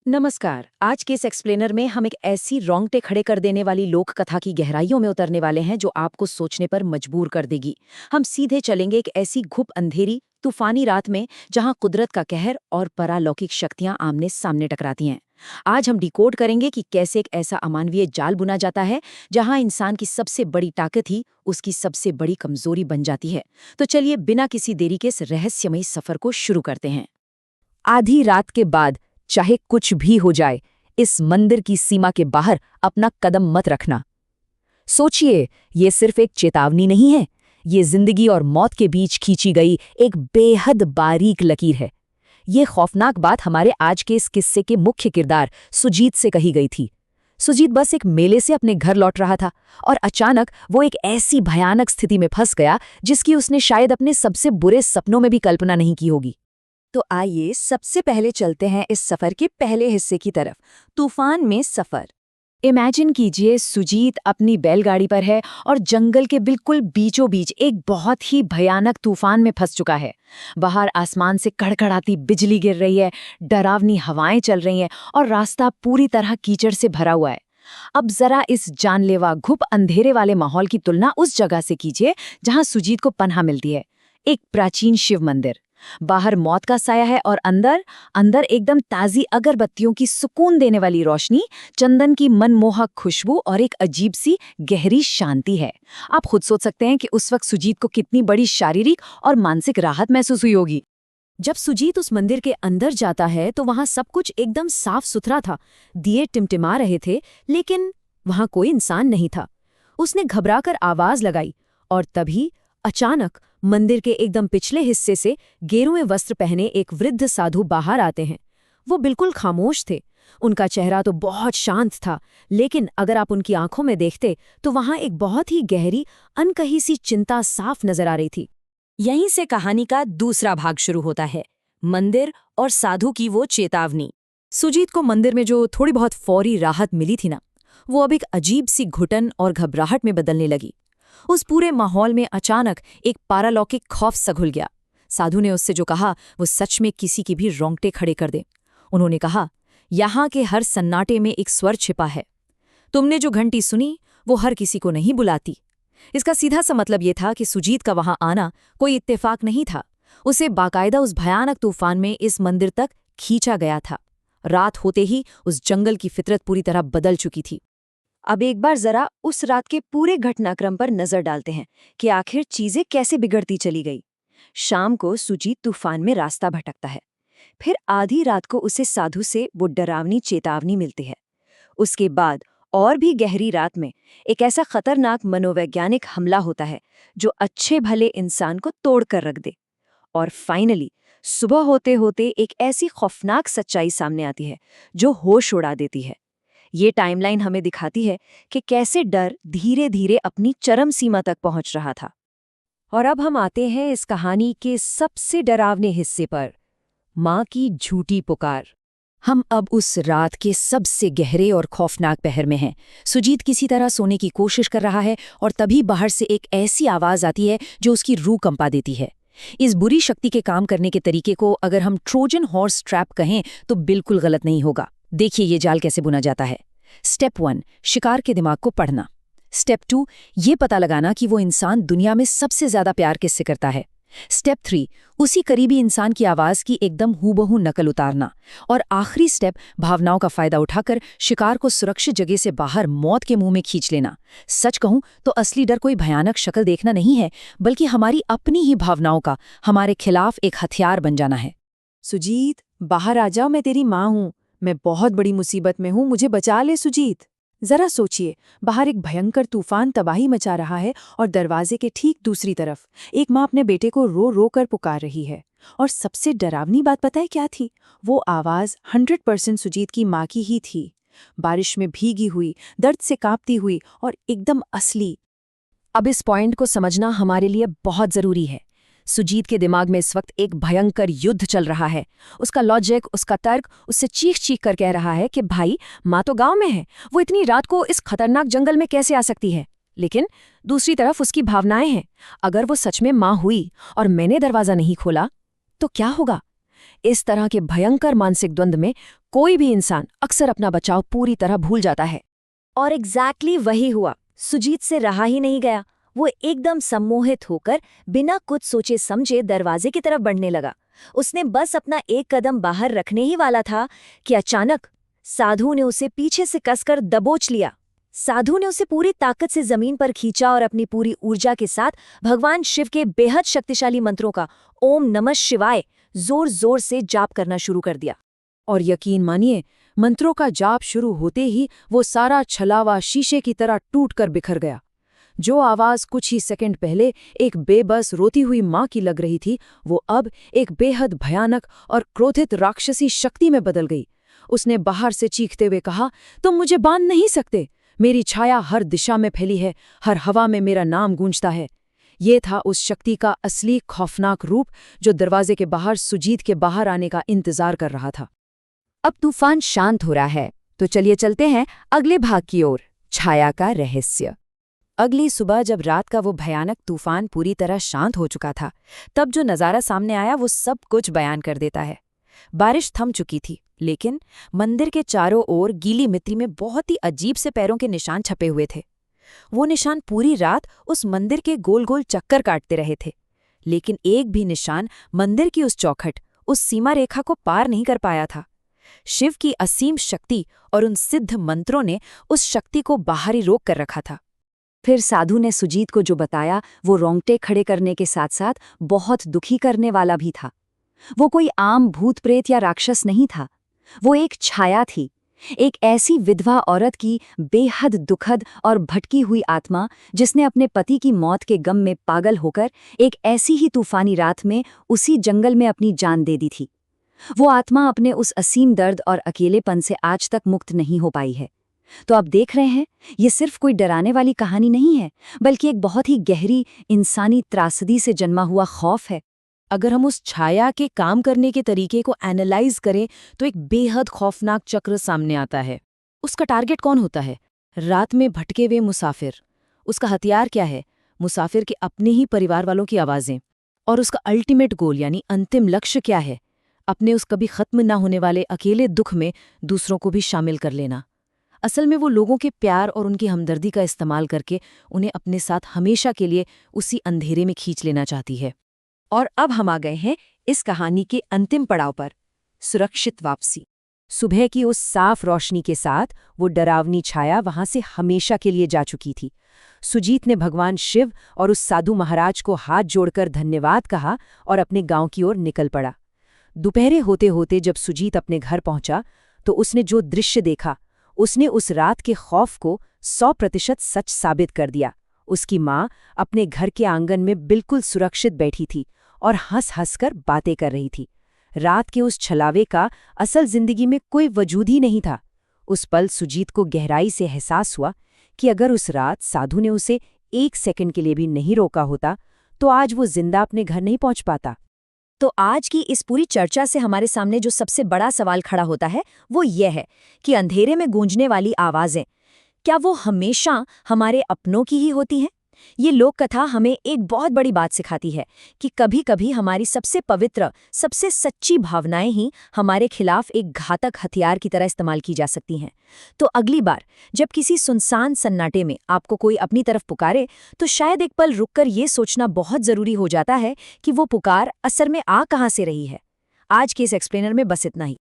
नमस्कार। आज के इस एक्सप्लेनर में हम एक ऐसी रोंगटे खड़े कर देने वाली लोक कथा की गहराइयों में उतरने वाले हैं जो आपको सोचने पर मजबूर कर देगी। हम सीधे चलेंगे एक ऐसी घुप अंधेरी तूफानी रात में जहां कुदरत का कहर और परालौकिक शक्तियां आमने सामने टकराती हैं। आज हम डिकोड करेंगे कि कैसे एक ऐसा अमानवीय जाल बुना जाता है जहां इंसान की सबसे बड़ी ताकत ही उसकी सबसे बड़ी कमजोरी बन जाती है। तो चलिए बिना किसी देरी के इस रहस्यमयी सफर को शुरू करते हैं। आधी रात के बाद चाहे कुछ भी हो जाए, इस मंदिर की सीमा के बाहर अपना कदम मत रखना। सोचिए, ये सिर्फ एक चेतावनी नहीं है, ये जिंदगी और मौत के बीच खींची गई एक बेहद बारीक लकीर है। ये खौफनाक बात हमारे आज के इस किस्से के मुख्य किरदार सुजीत से कही गई थी। सुजीत बस एक मेले से अपने घर लौट रहा था और अचानक वो एक ऐसी भयानक स्थिति में फंस गया जिसकी उसने शायद अपने सबसे बुरे सपनों में भी कल्पना नहीं की होगी। तो आइए सबसे पहले चलते हैं इस सफर के पहले हिस्से की तरफ, तूफान में सफर। इमेजिन कीजिए, सुजीत अपनी बैलगाड़ी पर है और जंगल के बिल्कुल बीचों बीच एक बहुत ही भयानक तूफान में फंस चुका है। बाहर आसमान से कड़कड़ाती बिजली गिर रही है, डरावनी हवाएं चल रही हैं और रास्ता पूरी तरह कीचड़ से भरा हुआ है। अब जरा इस जानलेवा घुप अंधेरे वाले माहौल की तुलना उस जगह से कीजिए जहां सुजीत को पनाह मिलती है, एक प्राचीन शिव मंदिर। बाहर मौत का साया है और अंदर अंदर एकदम ताजी अगरबत्तियों की सुकून देने वाली रोशनी, चंदन की मनमोहक खुशबू और एक अजीब सी गहरी शांति है। आप खुद सोच सकते हैं कि उस वक्त सुजीत को कितनी बड़ी शारीरिक और मानसिक राहत महसूस हुई होगी। जब सुजीत उस मंदिर के अंदर जाता है तो वहां सब कुछ एकदम साफ सुथरा था। दिए टिमटिमा रहे थे, लेकिन वहां कोई इंसान नहीं था। उसने घबराकर आवाज लगाई और तभी अचानक मंदिर के एकदम पिछले हिस्से से गेरुए वस्त्र पहने एक वृद्ध साधु बाहर आते हैं। वो बिल्कुल खामोश थे। उनका चेहरा तो बहुत शांत था, लेकिन अगर आप उनकी आंखों में देखते तो वहां एक बहुत ही गहरी, अनकही सी चिंता साफ नजर आ रही थी। यहीं से कहानी का दूसरा भाग शुरू होता है, मंदिर और साधु की वो चेतावनी। सुजीत को मंदिर में जो थोड़ी बहुत फौरी राहत मिली थी ना, वो अब एक अजीब सी घुटन और घबराहट में बदलने लगी। उस पूरे माहौल में अचानक एक पारालौकिक खौफ सा घुल गया। साधु ने उससे जो कहा वो सच में किसी की भी रोंगटे खड़े कर दे। उन्होंने कहा, यहाँ के हर सन्नाटे में एक स्वर छिपा है। तुमने जो घंटी सुनी वो हर किसी को नहीं बुलाती। इसका सीधा सा मतलब ये था कि सुजीत का वहां आना कोई इत्तेफाक नहीं था। उसे बाकायदा उस भयानक तूफान में इस मंदिर तक खींचा गया था। रात होते ही उस जंगल की फितरत पूरी तरह बदल चुकी थी। अब एक बार जरा उस रात के पूरे घटनाक्रम पर नजर डालते हैं कि आखिर चीजें कैसे बिगड़ती चली गई। शाम को सुजीत तूफान में रास्ता भटकता है। फिर आधी रात को उसे साधु से वो डरावनी चेतावनी मिलती है। उसके बाद और भी गहरी रात में एक ऐसा खतरनाक मनोवैज्ञानिक हमला होता है जो अच्छे भले इंसान को तोड़ कर रख दे। और फाइनली सुबह होते होते एक ऐसी खौफनाक सच्चाई सामने आती है जो होश उड़ा देती है। ये टाइमलाइन हमें दिखाती है कि कैसे डर धीरे धीरे अपनी चरम सीमा तक पहुंच रहा था। और अब हम आते हैं इस कहानी के सबसे डरावने हिस्से पर, माँ की झूठी पुकार। हम अब उस रात के सबसे गहरे और खौफनाक पहर में हैं। सुजीत किसी तरह सोने की कोशिश कर रहा है और तभी बाहर से एक ऐसी आवाज आती है जो उसकी रूह कंपा देती है। इस बुरी शक्ति के काम करने के तरीके को अगर हम ट्रोजन हॉर्स ट्रैप कहें तो बिल्कुल गलत नहीं होगा। देखिए ये जाल कैसे बुना जाता है। स्टेप 1, शिकार के दिमाग को पढ़ना। स्टेप 2, ये पता लगाना कि वो इंसान दुनिया में सबसे ज्यादा प्यार किससे करता है। स्टेप 3, उसी करीबी इंसान की आवाज की एकदम हूबहू नकल उतारना। और आखिरी स्टेप, भावनाओं का फायदा उठाकर शिकार को सुरक्षित जगह से बाहर मौत के मुंह में खींच लेना। सच कहूं तो असली डर कोई भयानक शक्ल देखना नहीं है, बल्कि हमारी अपनी ही भावनाओं का हमारे खिलाफ एक हथियार बन जाना है। सुजीत, बाहर आ जाओ, मैं तेरी माँ हूं। मैं बहुत बड़ी मुसीबत में हूं, मुझे बचा ले सुजीत। जरा सोचिए, बाहर एक भयंकर तूफान तबाही मचा रहा है और दरवाजे के ठीक दूसरी तरफ एक माँ अपने बेटे को रो रो कर पुकार रही है। और सबसे डरावनी बात पता है क्या थी? वो आवाज 100% सुजीत की माँ की ही थी। बारिश में भीगी हुई, दर्द से कांपती हुई और एकदम असली। अब इस पॉइंट को समझना हमारे लिए बहुत जरूरी है। सुजीत के दिमाग में इस वक्त एक भयंकर युद्ध चल रहा है। उसका लॉजिक, उसका तर्क उससे चीख चीख कर कह रहा है कि भाई, माँ तो गांव में है, वो इतनी रात को इस खतरनाक जंगल में कैसे आ सकती है। लेकिन दूसरी तरफ उसकी भावनाएं हैं। अगर वो सच में माँ हुई और मैंने दरवाजा नहीं खोला तो क्या होगा? इस तरह के भयंकर मानसिक द्वंद्व में कोई भी इंसान अक्सर अपना बचाव पूरी तरह भूल जाता है। और एग्जैक्टली वही हुआ। सुजीत से रहा ही नहीं गया। वो एकदम सम्मोहित होकर बिना कुछ सोचे समझे दरवाजे की तरफ बढ़ने लगा। उसने बस अपना एक कदम बाहर रखने ही वाला था कि अचानक साधु ने उसे पीछे से कसकर दबोच लिया। साधु ने उसे पूरी ताकत से जमीन पर खींचा और अपनी पूरी ऊर्जा के साथ भगवान शिव के बेहद शक्तिशाली मंत्रों का ओम नमः शिवाय जोर जोर से जाप करना शुरू कर दिया। और यकीन मानिए, मंत्रों का जाप शुरू होते ही वो सारा छलावा शीशे की तरह टूटकर बिखर गया। जो आवाज कुछ ही सेकंड पहले एक बेबस रोती हुई माँ की लग रही थी, वो अब एक बेहद भयानक और क्रोधित राक्षसी शक्ति में बदल गई। उसने बाहर से चीखते हुए कहा, तुम मुझे बांध नहीं सकते। मेरी छाया हर दिशा में फैली है, हर हवा में मेरा नाम गूंजता है। ये था उस शक्ति का असली खौफनाक रूप जो दरवाजे के बाहर सुजीत के बाहर आने का इंतजार कर रहा था। अब तूफान शांत हो रहा है, तो चलिए चलते हैं अगले भाग की ओर, छाया का रहस्य। अगली सुबह जब रात का वो भयानक तूफान पूरी तरह शांत हो चुका था, तब जो नज़ारा सामने आया वो सब कुछ बयान कर देता है। बारिश थम चुकी थी, लेकिन मंदिर के चारों ओर गीली मिट्टी में बहुत ही अजीब से पैरों के निशान छपे हुए थे। वो निशान पूरी रात उस मंदिर के गोल गोल चक्कर काटते रहे थे, लेकिन एक भी निशान मंदिर की उस चौखट, उस सीमा रेखा को पार नहीं कर पाया था। शिव की असीम शक्ति और उन सिद्ध मंत्रों ने उस शक्ति को बाहर ही रोक कर रखा था। फिर साधु ने सुजीत को जो बताया वो रोंगटे खड़े करने के साथ साथ बहुत दुखी करने वाला भी था। वो कोई आम भूत प्रेत या राक्षस नहीं था, वो एक छाया थी, एक ऐसी विधवा औरत की बेहद दुखद और भटकी हुई आत्मा जिसने अपने पति की मौत के गम में पागल होकर एक ऐसी ही तूफानी रात में उसी जंगल में अपनी जान दे दी थी। वो आत्मा अपने उस असीम दर्द और अकेलेपन से आज तक मुक्त नहीं हो पाई है। तो आप देख रहे हैं, ये सिर्फ कोई डराने वाली कहानी नहीं है, बल्कि एक बहुत ही गहरी इंसानी त्रासदी से जन्मा हुआ खौफ है। अगर हम उस छाया के काम करने के तरीके को एनालाइज करें तो एक बेहद खौफनाक चक्र सामने आता है। उसका टारगेट कौन होता है? रात में भटके हुए मुसाफिर। उसका हथियार क्या है? मुसाफिर के अपने ही परिवार वालों की आवाज़ें। और उसका अल्टीमेट गोल यानी अंतिम लक्ष्य क्या है? अपने उस कभी खत्म ना होने वाले अकेले दुख में दूसरों को भी शामिल कर लेना। असल में वो लोगों के प्यार और उनकी हमदर्दी का इस्तेमाल करके उन्हें अपने साथ हमेशा के लिए उसी अंधेरे में खींच लेना चाहती है। और अब हम आ गए हैं इस कहानी के अंतिम पड़ाव पर, सुरक्षित वापसी। सुबह की उस साफ रोशनी के साथ वो डरावनी छाया वहां से हमेशा के लिए जा चुकी थी। सुजीत ने भगवान शिव और उस साधु महाराज को हाथ जोड़कर धन्यवाद कहा और अपने गांव की ओर निकल पड़ा। दोपहरे होते होते जब सुजीत अपने घर पहुंचा तो उसने जो दृश्य देखा, उसने उस रात के खौफ को 100% सच साबित कर दिया। उसकी माँ अपने घर के आंगन में बिल्कुल सुरक्षित बैठी थी और हंस-हंस कर बातें कर रही थी। रात के उस छलावे का असल जिंदगी में कोई वजूद ही नहीं था। उस पल सुजीत को गहराई से एहसास हुआ कि अगर उस रात साधु ने उसे 1 सेकंड के लिए भी नहीं रोका होता तो आज वो जिंदा अपने घर नहीं पहुंच पाता। तो आज की इस पूरी चर्चा से हमारे सामने जो सबसे बड़ा सवाल खड़ा होता है वो ये है कि अंधेरे में गूंजने वाली आवाजें, क्या वो हमेशा हमारे अपनों की ही होती हैं? ये लोक कथा हमें एक बहुत बड़ी बात सिखाती है कि कभी-कभी हमारी सबसे पवित्र, सबसे सच्ची भावनाएं ही हमारे खिलाफ एक घातक हथियार की तरह इस्तेमाल की जा सकती हैं। तो अगली बार जब किसी सुनसान सन्नाटे में आपको कोई अपनी तरफ पुकारे, तो शायद एक पल रुककर ये सोचना बहुत जरूरी हो जाता है कि वो पुकार असर में आ कहाँ से रही है। आज के इस एक्सप्लेनर में बस इतना ही।